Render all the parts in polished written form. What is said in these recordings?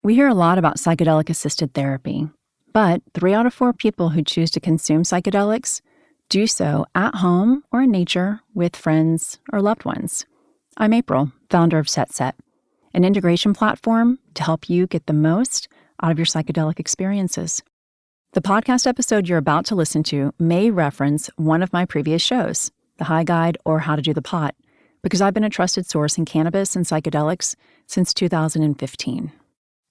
We hear a lot about psychedelic-assisted therapy, but 3 out of 4 people who choose to consume psychedelics do so at home or in nature with friends or loved ones. I'm April, founder of Set, an integration platform to help you get the most out of your psychedelic experiences. The podcast episode you're about to listen to may reference one of my previous shows, The High Guide or How to Do the Pot, because I've been a trusted source in cannabis and psychedelics since 2015.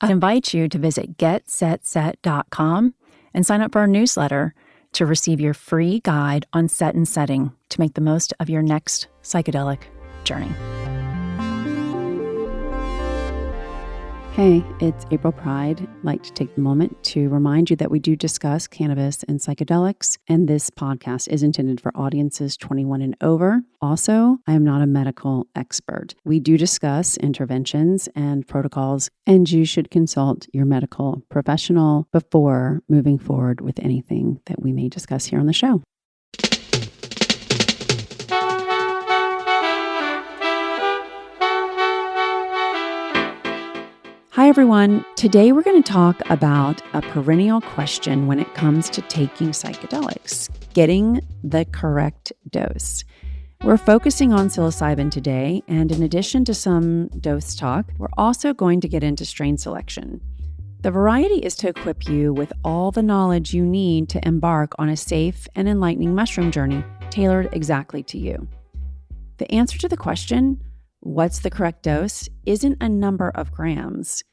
I invite you to visit getsetset.com and sign up for our newsletter to receive your free guide on set and setting to make the most of your next psychedelic journey. Hey, it's April Pride. I'd like to take the moment to remind you that we do discuss cannabis and psychedelics, and this podcast is intended for audiences 21 and over. Also, I am not a medical expert. We do discuss interventions and protocols, and you should consult your medical professional before moving forward with anything that we may discuss here on the show. Hi, everyone. Today, we're going to talk about a perennial question when it comes to taking psychedelics, getting the correct dose. We're focusing on psilocybin today, and in addition to some dose talk, we're also going to get into strain selection. The variety is to equip you with all the knowledge you need to embark on a safe and enlightening mushroom journey tailored exactly to you. The answer to the question, what's the correct dose, isn't a number of grams.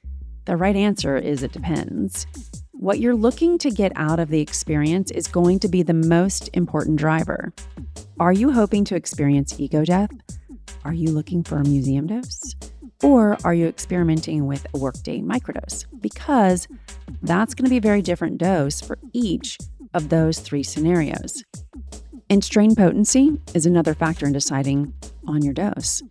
The right answer is it depends. What you're looking to get out of the experience is going to be the most important driver. Are you hoping to experience ego death? Are you looking for a museum dose? Or are you experimenting with a workday microdose? Because that's going to be a very different dose for each of those 3 scenarios. And strain potency is another factor in deciding on your dose.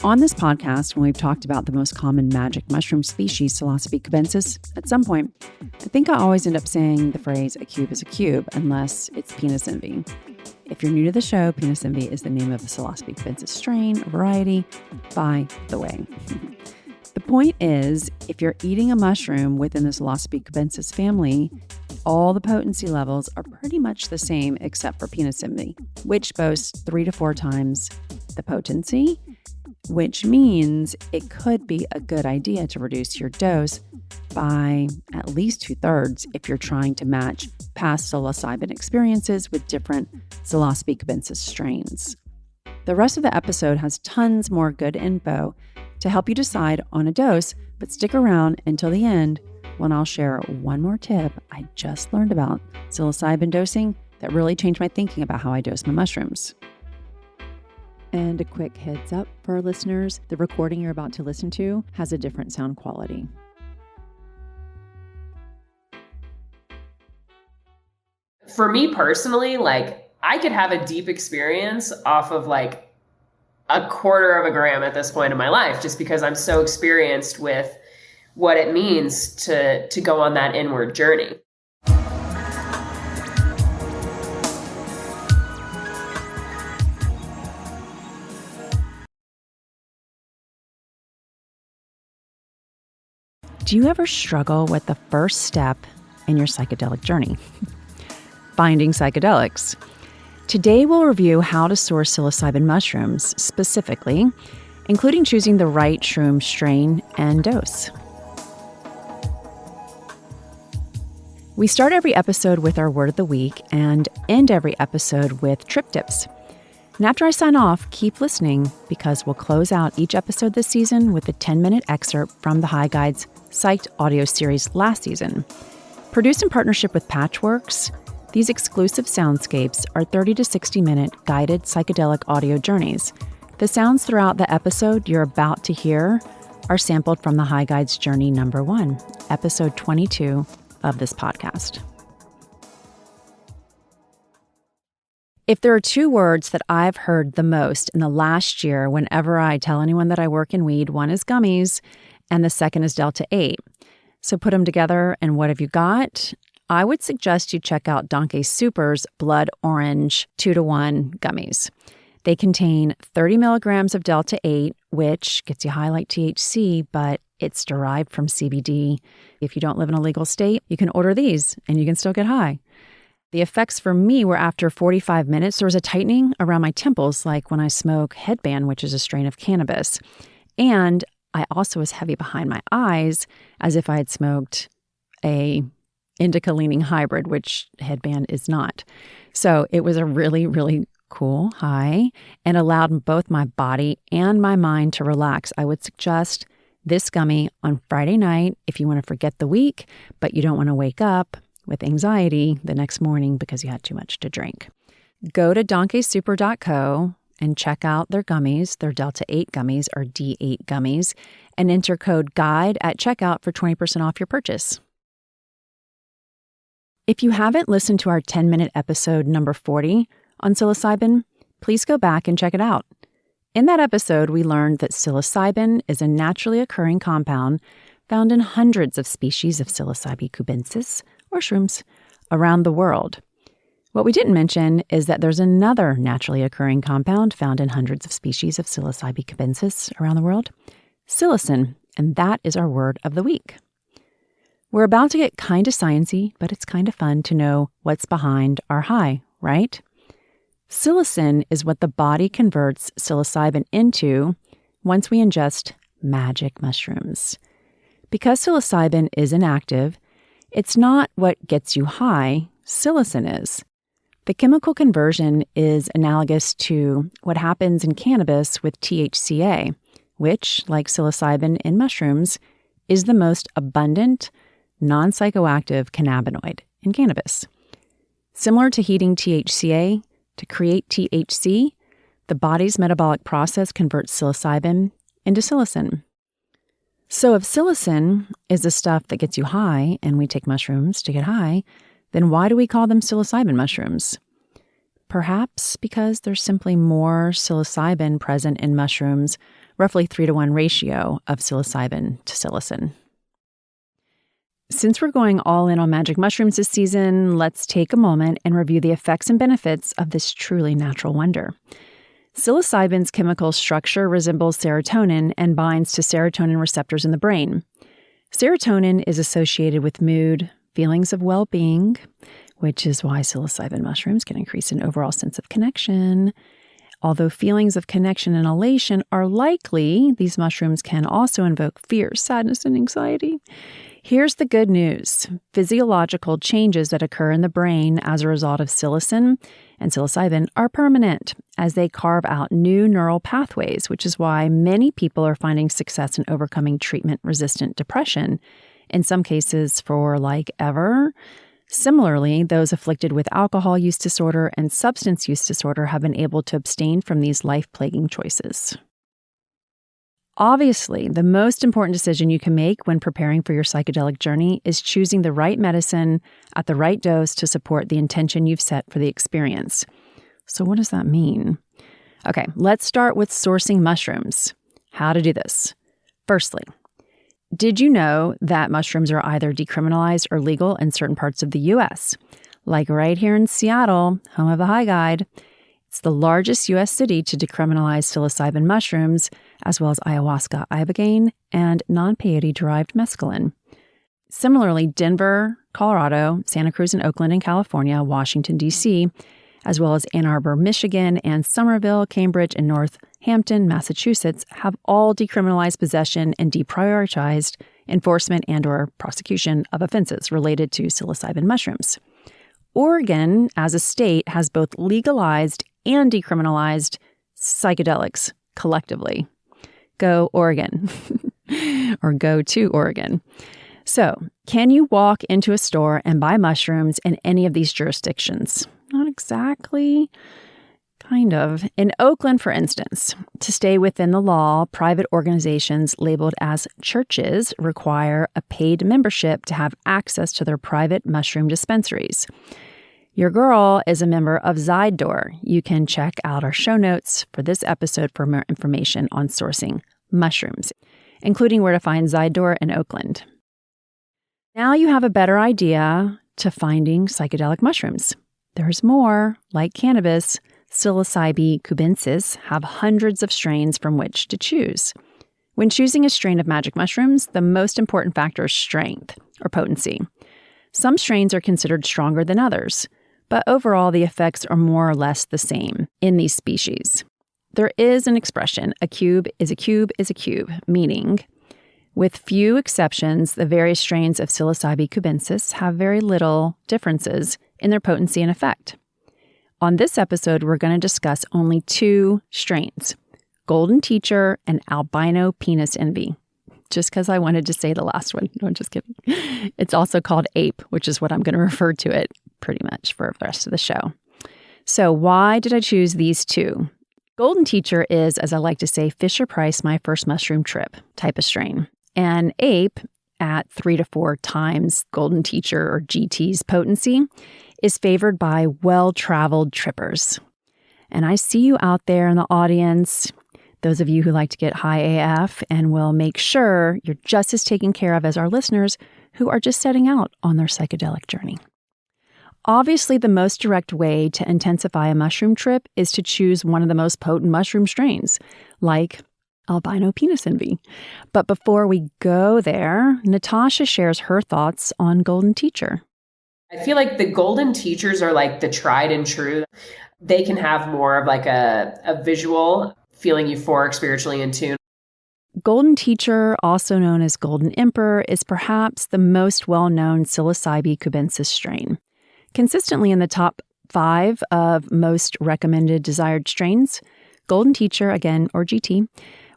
On this podcast, when we've talked about the most common magic mushroom species, psilocybin cubensis, at some point, I think I always end up saying the phrase, a cube is a cube, unless it's penis envy. If you're new to the show, penis envy is the name of the psilocybin cubensis strain, or variety, by the way. The point is, if you're eating a mushroom within the psilocybin cubensis family, all the potency levels are pretty much the same except for penis envy, which boasts 3 to 4 times the potency, which means it could be a good idea to reduce your dose by at least 2/3 if you're trying to match past psilocybin experiences with different psilocybin cubensis strains. The rest of the episode has tons more good info to help you decide on a dose, but stick around until the end when I'll share one more tip I just learned about psilocybin dosing that really changed my thinking about how I dose my mushrooms. And a quick heads up for our listeners, the recording you're about to listen to has a different sound quality. For me personally, I could have a deep experience off of a 1/4 of a gram at this point in my life, just because I'm so experienced with what it means to go on that inward journey. Do you ever struggle with the first step in your psychedelic journey? Finding psychedelics. Today we'll review how to source psilocybin mushrooms specifically, including choosing the right shroom strain and dose. We start every episode with our word of the week and end every episode with trip tips. And after I sign off, keep listening because we'll close out each episode this season with a 10-minute excerpt from the High Guide's Psyched audio series last season. Produced in partnership with Patchworks, these exclusive soundscapes are 30 to 60-minute guided psychedelic audio journeys. The sounds throughout the episode you're about to hear are sampled from the High Guide's Journey number 1, episode 22 of this podcast. If there are 2 words that I've heard the most in the last year whenever I tell anyone that I work in weed, one is gummies and the second is Delta 8. So put them together and what have you got? I would suggest you check out Donkey Super's Blood Orange 2-to-1 gummies. They contain 30 milligrams of Delta 8, which gets you high like THC, but It's derived from CBD. If you don't live in a legal state, you can order these and you can still get high. The effects for me were after 45 minutes, there was a tightening around my temples, like when I smoke headband, which is a strain of cannabis. And I also was heavy behind my eyes, as if I had smoked a indica-leaning hybrid, which headband is not. So it was a really, really cool high and allowed both my body and my mind to relax. I would suggest this gummy on Friday night if you want to forget the week, but you don't want to wake up with anxiety the next morning because you had too much to drink. Go to donkeysuper.co and check out their gummies, their Delta 8 gummies or D8 gummies, and enter code GUIDE at checkout for 20% off your purchase. If you haven't listened to our 10-minute episode number 40 on psilocybin, please go back and check it out. In that episode, we learned that psilocybin is a naturally occurring compound found in hundreds of species of psilocybin cubensis, or shrooms, around the world. What we didn't mention is that there's another naturally occurring compound found in hundreds of species of psilocybin cubensis around the world, psilocin, and that is our word of the week. We're about to get kind of sciencey, but it's kind of fun to know what's behind our high, right? Psilocin is what the body converts psilocybin into once we ingest magic mushrooms. Because psilocybin is inactive, it's not what gets you high, psilocin is. The chemical conversion is analogous to what happens in cannabis with THCA, which, like psilocybin in mushrooms, is the most abundant, non-psychoactive cannabinoid in cannabis. Similar to heating THCA to create THC, the body's metabolic process converts psilocybin into psilocin. So if psilocin is the stuff that gets you high, and we take mushrooms to get high, then why do we call them psilocybin mushrooms? Perhaps because there's simply more psilocybin present in mushrooms, roughly 3-to-1 ratio of psilocybin to psilocin. Since we're going all in on magic mushrooms this season, let's take a moment and review the effects and benefits of this truly natural wonder. Psilocybin's chemical structure resembles serotonin and binds to serotonin receptors in the brain. Serotonin is associated with mood, feelings of well-being, which is why psilocybin mushrooms can increase an overall sense of connection. Although feelings of connection and elation are likely, these mushrooms can also invoke fear, sadness, and anxiety. Here's the good news. Physiological changes that occur in the brain as a result of psilocin and psilocybin are permanent as they carve out new neural pathways, which is why many people are finding success in overcoming treatment-resistant depression, in some cases for like ever. Similarly, those afflicted with alcohol use disorder and substance use disorder have been able to abstain from these life-plaguing choices. Obviously, the most important decision you can make when preparing for your psychedelic journey is choosing the right medicine at the right dose to support the intention you've set for the experience. So what does that mean? Okay, let's start with sourcing mushrooms. How to do this. Firstly, did you know that mushrooms are either decriminalized or legal in certain parts of the U.S.? Like right here in Seattle, home of the High Guide. It's the largest U.S. city to decriminalize psilocybin mushrooms, as well as ayahuasca, ibogaine, and non-peyote-derived mescaline. Similarly, Denver, Colorado, Santa Cruz and Oakland in California, Washington, D.C., as well as Ann Arbor, Michigan, and Somerville, Cambridge, and Northampton, Massachusetts, have all decriminalized possession and deprioritized enforcement and/or prosecution of offenses related to psilocybin mushrooms. Oregon, as a state, has both legalized and decriminalized psychedelics collectively. Go Oregon, or go to Oregon. So, can you walk into a store and buy mushrooms in any of these jurisdictions? Not exactly. Kind of. In Oakland, for instance, to stay within the law, private organizations labeled as churches require a paid membership to have access to their private mushroom dispensaries. Your girl is a member of Zydor. You can check out our show notes for this episode for more information on sourcing mushrooms, including where to find Zydor in Oakland. Now you have a better idea to finding psychedelic mushrooms. There's more. Like cannabis, psilocybin cubensis have hundreds of strains from which to choose. When choosing a strain of magic mushrooms, the most important factor is strength or potency. Some strains are considered stronger than others, but overall the effects are more or less the same in these species. There is an expression, a cube is a cube is a cube, meaning, with few exceptions, the various strains of Psilocybin cubensis have very little differences in their potency and effect. On this episode, we're going to discuss only 2 strains, Golden Teacher and Albino Penis Envy. Just because I wanted to say the last one. No, I'm just kidding. It's also called Ape, which is what I'm going to refer to it pretty much for the rest of the show. So why did I choose these 2? Golden Teacher is, as I like to say, Fisher-Price my first mushroom trip type of strain. And Ape, at 3 to 4 times Golden Teacher or GT's potency, is favored by well-traveled trippers. And I see you out there in the audience, those of you who like to get high AF, and will make sure you're just as taken care of as our listeners who are just setting out on their psychedelic journey. Obviously, the most direct way to intensify a mushroom trip is to choose one of the most potent mushroom strains, like Albino Penis Envy. But before we go there, Natasha shares her thoughts on Golden Teacher. I feel like the Golden Teachers are like the tried and true. They can have more of like a visual feeling euphoric, spiritually in tune. Golden Teacher, also known as Golden Emperor, is perhaps the most well-known Psilocybin cubensis strain. Consistently in the top 5 of most recommended desired strains, Golden Teacher, again, or GT,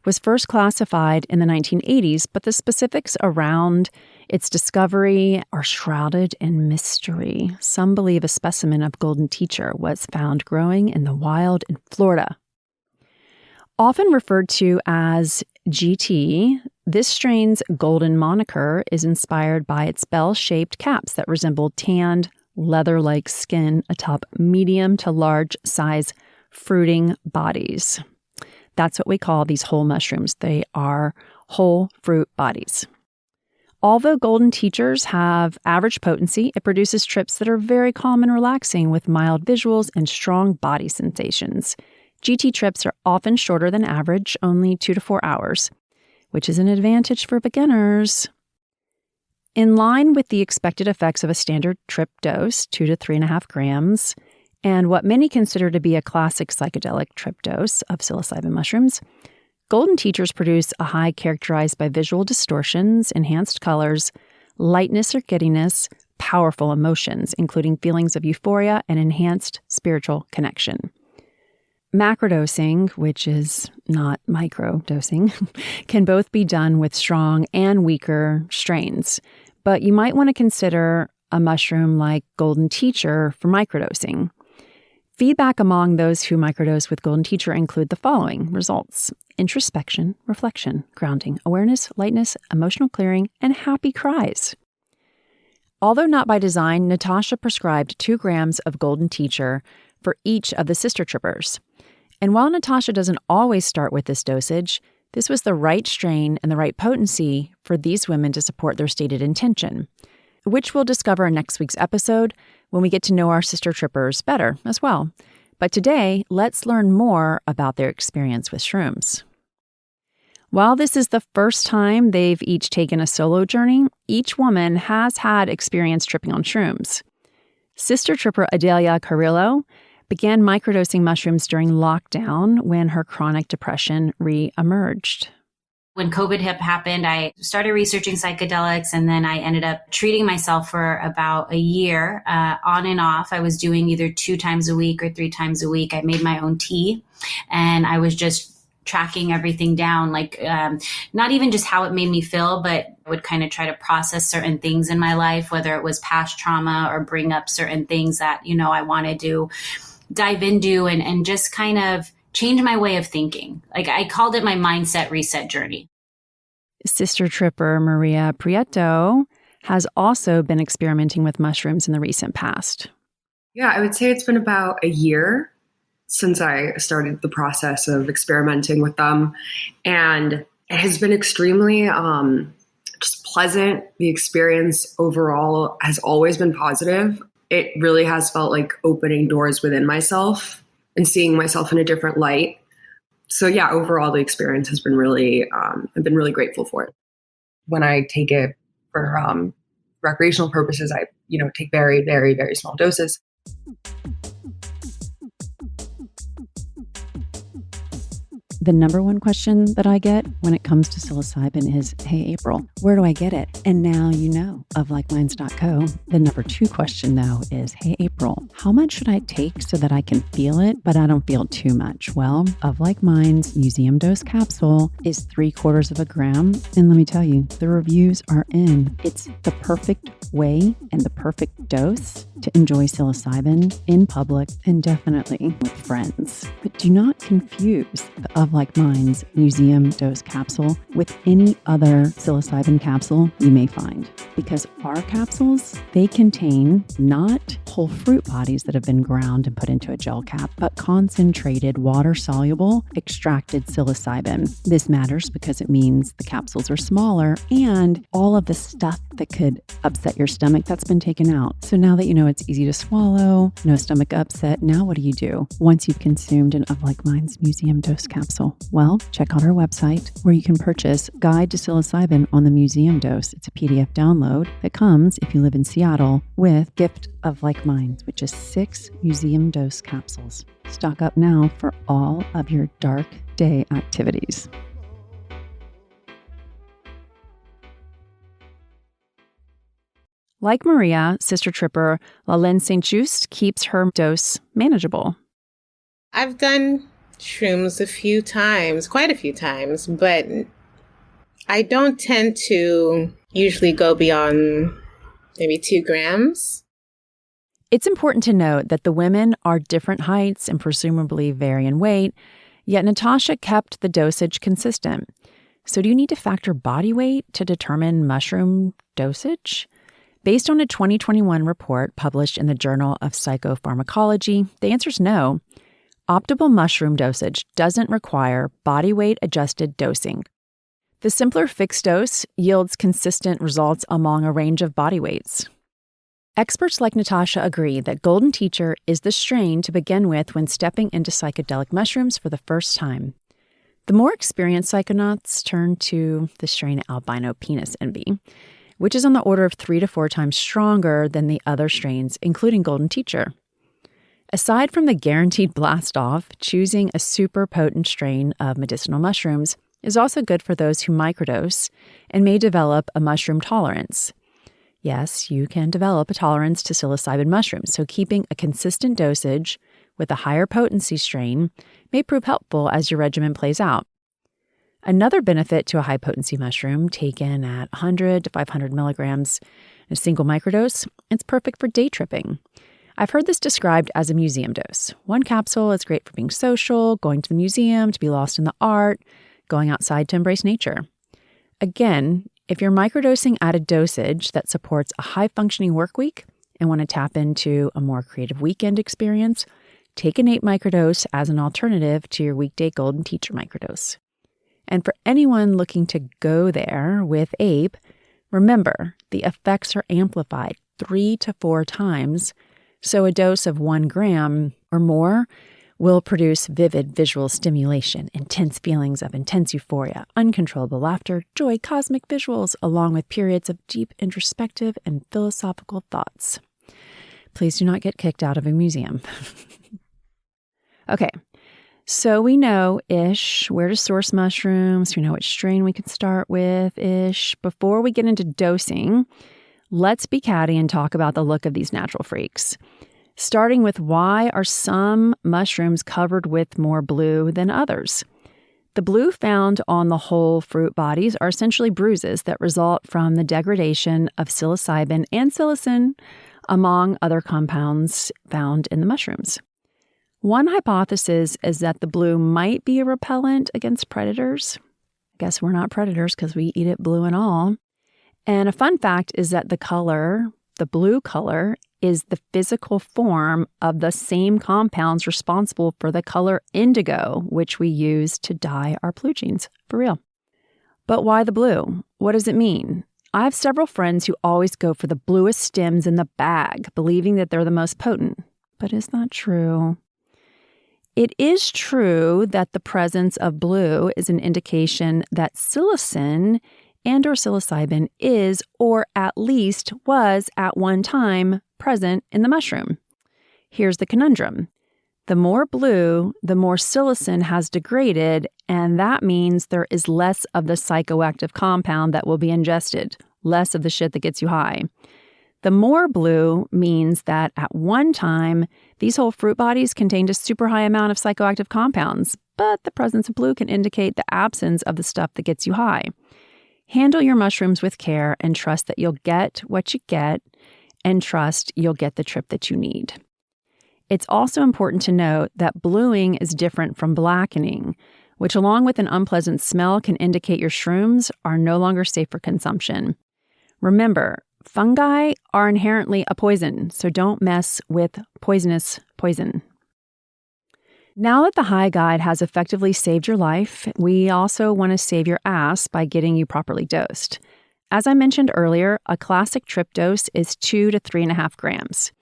was first classified in the 1980s, but the specifics around its discovery are shrouded in mystery. Some believe a specimen of Golden Teacher was found growing in the wild in Florida. Often referred to as GT, this strain's golden moniker is inspired by its bell-shaped caps that resemble tanned, leather-like skin atop medium to large size fruiting bodies. That's what we call these whole mushrooms. They are whole fruit bodies. Although Golden Teachers have average potency, it produces trips that are very calm and relaxing with mild visuals and strong body sensations. GT trips are often shorter than average, only 2 to 4 hours, which is an advantage for beginners. In line with the expected effects of a standard trip dose, 2 to 3.5 grams, and what many consider to be a classic psychedelic trip dose of psilocybin mushrooms, Golden Teachers produce a high characterized by visual distortions, enhanced colors, lightness or giddiness, powerful emotions, including feelings of euphoria and enhanced spiritual connection. Macrodosing, which is not microdosing, can both be done with strong and weaker strains, but you might want to consider a mushroom like Golden Teacher for microdosing. Feedback among those who microdose with Golden Teacher include the following results: introspection, reflection, grounding, awareness, lightness, emotional clearing, and happy cries. Although not by design, Natasha prescribed 2 grams of Golden Teacher for each of the sister trippers. And while Natasha doesn't always start with this dosage, this was the right strain and the right potency for these women to support their stated intention, which we'll discover in next week's episode when we get to know our sister trippers better as well. But today, let's learn more about their experience with shrooms. While this is the first time they've each taken a solo journey, each woman has had experience tripping on shrooms. Sister tripper Adelia Carrillo began microdosing mushrooms during lockdown when her chronic depression re-emerged. When COVID happened, I started researching psychedelics, and then I ended up treating myself for about a year, on and off. I was doing either 2 times a week or 3 times a week. I made my own tea, and I was just tracking everything down, like not even just how it made me feel, but I would kind of try to process certain things in my life, whether it was past trauma or bring up certain things that, I wanted to dive into and just kind of change my way of thinking. Like I called it my mindset reset journey. Sister tripper Maria Prieto has also been experimenting with mushrooms in the recent past. Yeah, I would say it's been about a year since I started the process of experimenting with them. And it has been extremely just pleasant. The experience overall has always been positive. It really has felt like opening doors within myself and seeing myself in a different light. So yeah, overall the experience has been really, I've been really grateful for it. When I take it for recreational purposes, I, take very, very, very small doses. The number one question that I get when it comes to psilocybin is, hey, April, where do I get it? And now you know of likeminds.co. The number two question, though, is, hey, April, how much should I take so that I can feel it, but I don't feel too much? Well, Of Like Minds museum dose capsule is 3/4 of a gram. And let me tell you, the reviews are in. It's the perfect way and the perfect dose to enjoy psilocybin in public and definitely with friends. But do not confuse the Of Like Minds museum dose capsule with any other psilocybin capsule you may find, because our capsules, they contain not whole fruit bodies that have been ground and put into a gel cap, but concentrated water-soluble extracted psilocybin. This matters because it means the capsules are smaller and all of the stuff that could upset your stomach, that's been taken out. So now that you know it's easy to swallow, no stomach upset, now what do? Once you've consumed an Of Like Minds museum dose capsule, well, check out our website where you can purchase Guide to Psilocybin on the Museum Dose. It's a PDF download that comes, if you live in Seattle, with Gift of Like Minds, which is 6 museum dose capsules. Stock up now for all of your dark day activities. Like Maria, Sister Tripper, Lalynn St. Just keeps her dose manageable. I've done shrooms quite a few times, but I don't tend to usually go beyond maybe 2 grams. It's important to note that the women are different heights and presumably vary in weight, yet Natasha kept the dosage consistent. So do you need to factor body weight to determine mushroom dosage? Based on a 2021 report published in the Journal of Psychopharmacology, the answer is no. Optimal mushroom dosage doesn't require body weight adjusted dosing. The simpler fixed dose yields consistent results among a range of body weights. Experts like Natasha agree that Golden Teacher is the strain to begin with when stepping into psychedelic mushrooms for the first time. The more experienced psychonauts turn to the strain albino penis envy, which is on the order of 3 to 4 times stronger than the other strains, including Golden Teacher. Aside from the guaranteed blast-off, choosing a super potent strain of medicinal mushrooms is also good for those who microdose and may develop a mushroom tolerance. Yes, you can develop a tolerance to psilocybin mushrooms, so keeping a consistent dosage with a higher potency strain may prove helpful as your regimen plays out. Another benefit to a high-potency mushroom taken at 100 to 500 milligrams in a single microdose, it's perfect for day tripping. I've heard this described as a museum dose. One capsule is great for being social, going to the museum, to be lost in the art, going outside to embrace nature. Again, if you're microdosing at a dosage that supports a high-functioning work week and want to tap into a more creative weekend experience, take an 8 microdose as an alternative to your weekday Golden Teacher microdose. And for anyone looking to go there with APE, remember, the effects are amplified 3 to 4 times, so a dose of 1 gram or more will produce vivid visual stimulation, intense feelings of intense euphoria, uncontrollable laughter, joy, cosmic visuals, along with periods of deep introspective and philosophical thoughts. Please do not get kicked out of a museum. Okay. So we know-ish where to source mushrooms. We know which strain we could start with-ish. Before we get into dosing, let's be catty and talk about the look of these natural freaks. Starting with, why are some mushrooms covered with more blue than others? The blue found on the whole fruit bodies are essentially bruises that result from the degradation of psilocybin and psilocin, among other compounds found in the mushrooms. One hypothesis is that the blue might be a repellent against predators. I guess we're not predators because we eat it blue and all. And a fun fact is that the blue color, is the physical form of the same compounds responsible for the color indigo, which we use to dye our blue jeans, for real. But why the blue? What does it mean? I have several friends who always go for the bluest stems in the bag, believing that they're the most potent. But is that true? It is true that the presence of blue is an indication that psilocin and or psilocybin is, or at least was at one time, present in the mushroom. Here's the conundrum. The more blue, the more psilocin has degraded, and that means there is less of the psychoactive compound that will be ingested, less of the shit that gets you high. The more blue means that at one time, these whole fruit bodies contained a super high amount of psychoactive compounds, but the presence of blue can indicate the absence of the stuff that gets you high. Handle your mushrooms with care and trust that you'll get what you get, and trust you'll get the trip that you need. It's also important to note that bluing is different from blackening, which along with an unpleasant smell can indicate your shrooms are no longer safe for consumption. Remember, fungi are inherently a poison, so don't mess with poisonous poison. Now that the High Guide has effectively saved your life, we also want to save your ass by getting you properly dosed. As I mentioned earlier, a classic trip dose is 2 to 3.5 grams.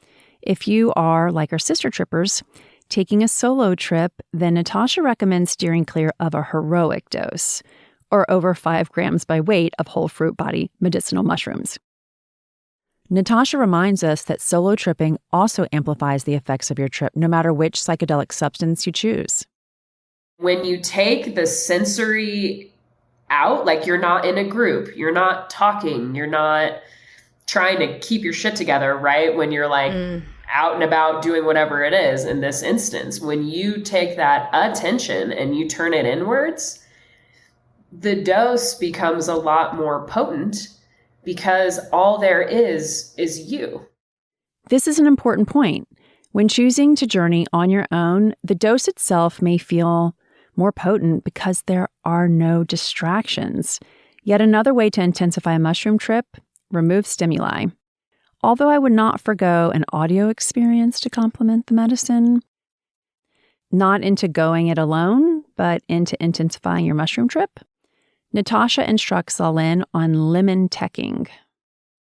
If you are, like our sister trippers, taking a solo trip, then Natasha recommends steering clear of a heroic dose, or over 5 grams by weight of whole fruit body medicinal mushrooms. Natasha reminds us that solo tripping also amplifies the effects of your trip, no matter which psychedelic substance you choose. When you take the sensory out, like you're not in a group, you're not talking, you're not trying to keep your shit together, right? When you're like out and about doing whatever it is in this instance, when you take that attention and you turn it inwards, the dose becomes a lot more potent because all there is you. This is an important point. When choosing to journey on your own, the dose itself may feel more potent because there are no distractions. Yet another way to intensify a mushroom trip, remove stimuli. Although I would not forgo an audio experience to complement the medicine, not into going it alone, but into intensifying your mushroom trip, Natasha instructs all in on lemon teching.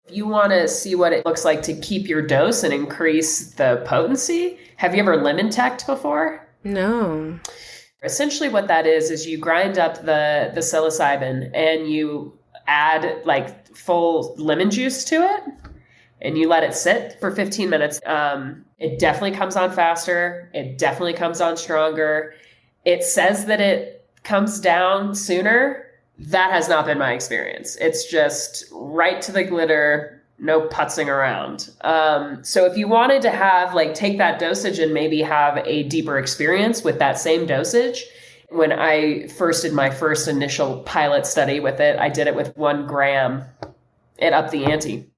If you want to see what it looks like to keep your dose and increase the potency, have you ever lemon teched before? No. Essentially what that is you grind up the psilocybin and you add like full lemon juice to it and you let it sit for 15 minutes. It definitely comes on faster. It definitely comes on stronger. It says that it comes down sooner. That has not been my experience. It's just right to the glitter, no putzing around. So if you wanted to have take that dosage and maybe have a deeper experience with that same dosage, when I first did my first initial pilot study with it, I did it with 1 gram. It upped the ante.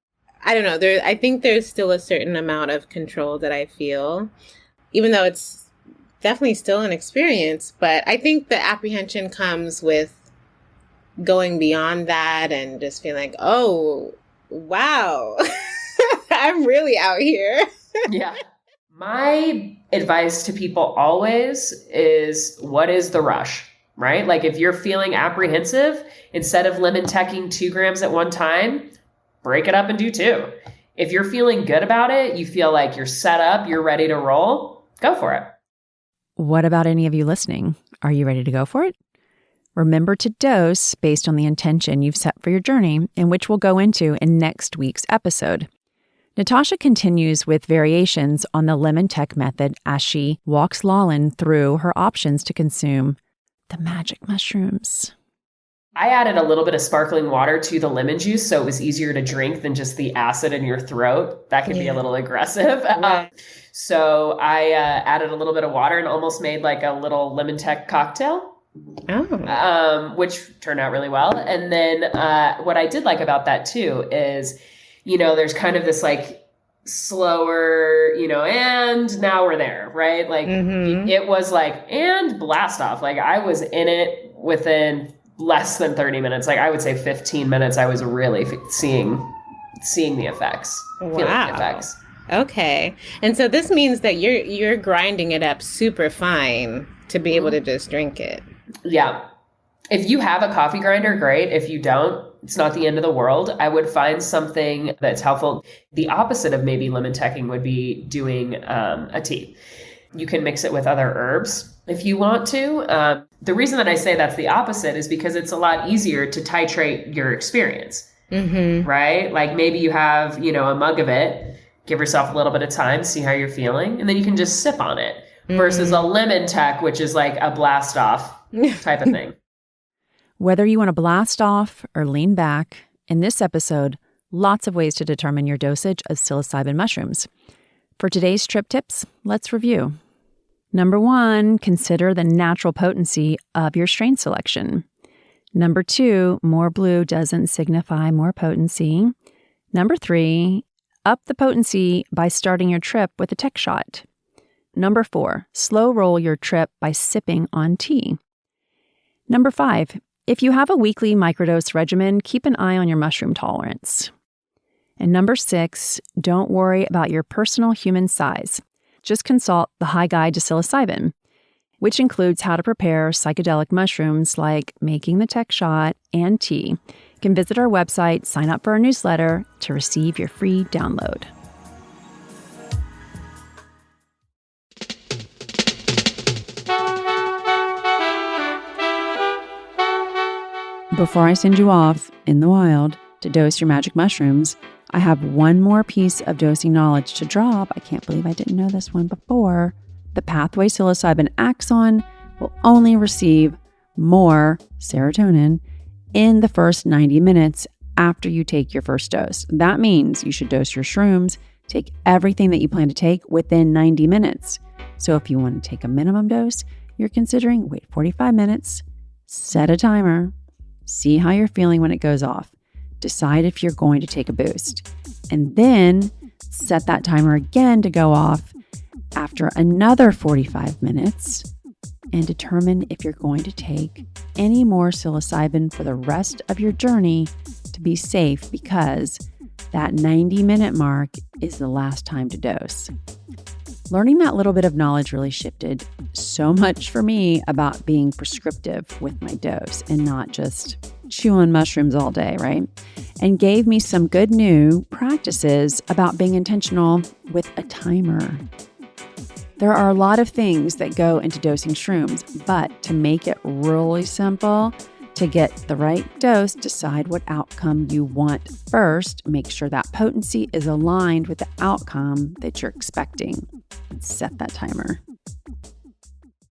I don't know. I think there's still a certain amount of control that I feel, even though it's definitely still an experience. But I think the apprehension comes with going beyond that and just feeling like, oh, wow, I'm really out here. Yeah. My advice to people always is, what is the rush, right? Like if you're feeling apprehensive, instead of lemon teching 2 grams at one time, break it up and do 2. If you're feeling good about it, you feel like you're set up, you're ready to roll, go for it. What about any of you listening? Are you ready to go for it? Remember to dose based on the intention you've set for your journey, and which we'll go into in next week's episode. Natasha continues with variations on the lemon tech method as she walks Lawlin through her options to consume the magic mushrooms. I added a little bit of sparkling water to the lemon juice so it was easier to drink than just the acid in your throat. That can be a little aggressive. Right. So I added a little bit of water and almost made like a little lemon tech cocktail. Which turned out really well. And then what I did like about that too is, there's kind of this slower, and now we're there, right? It was and blast off. I was in it within less than 30 minutes. I would say 15 minutes. I was really seeing the effects, feeling the effects. Okay. And so this means that you're grinding it up super fine to be able to just drink it. Yeah. If you have a coffee grinder, great. If you don't, it's not the end of the world. I would find something that's helpful. The opposite of maybe lemon teching would be doing a tea. You can mix it with other herbs if you want to. The reason that I say that's the opposite is because it's a lot easier to titrate your experience, right? Like maybe you have, a mug of it, give yourself a little bit of time, see how you're feeling, and then you can just sip on it versus a lemon tech, which is like a blast off type of thing. Whether you want to blast off or lean back, in this episode, lots of ways to determine your dosage of psilocybin mushrooms. For today's trip tips, let's review. Number 1, consider the natural potency of your strain selection. Number 2, more blue doesn't signify more potency. Number 3, up the potency by starting your trip with a tech shot. Number 4, slow roll your trip by sipping on tea. Number 5, if you have a weekly microdose regimen, keep an eye on your mushroom tolerance. And number 6, don't worry about your personal human size. Just consult the High Guide to Psilocybin, which includes how to prepare psychedelic mushrooms like making the tech shot and tea. You can visit our website, sign up for our newsletter to receive your free download. Before I send you off in the wild to dose your magic mushrooms, I have one more piece of dosing knowledge to drop. I can't believe I didn't know this one before. The pathway psilocybin acts on will only receive more serotonin in the first 90 minutes after you take your first dose. That means you should dose your shrooms, take everything that you plan to take within 90 minutes. So if you want to take a minimum dose, you're considering wait 45 minutes, set a timer, see how you're feeling when it goes off. Decide if you're going to take a boost. And then set that timer again to go off after another 45 minutes and determine if you're going to take any more psilocybin for the rest of your journey to be safe, because that 90-minute mark is the last time to dose. Learning that little bit of knowledge really shifted so much for me about being prescriptive with my dose and not just chew on mushrooms all day, right? And gave me some good new practices about being intentional with a timer. There are a lot of things that go into dosing shrooms, but to make it really simple, to get the right dose, decide what outcome you want first. Make sure that potency is aligned with the outcome that you're expecting. And set that timer.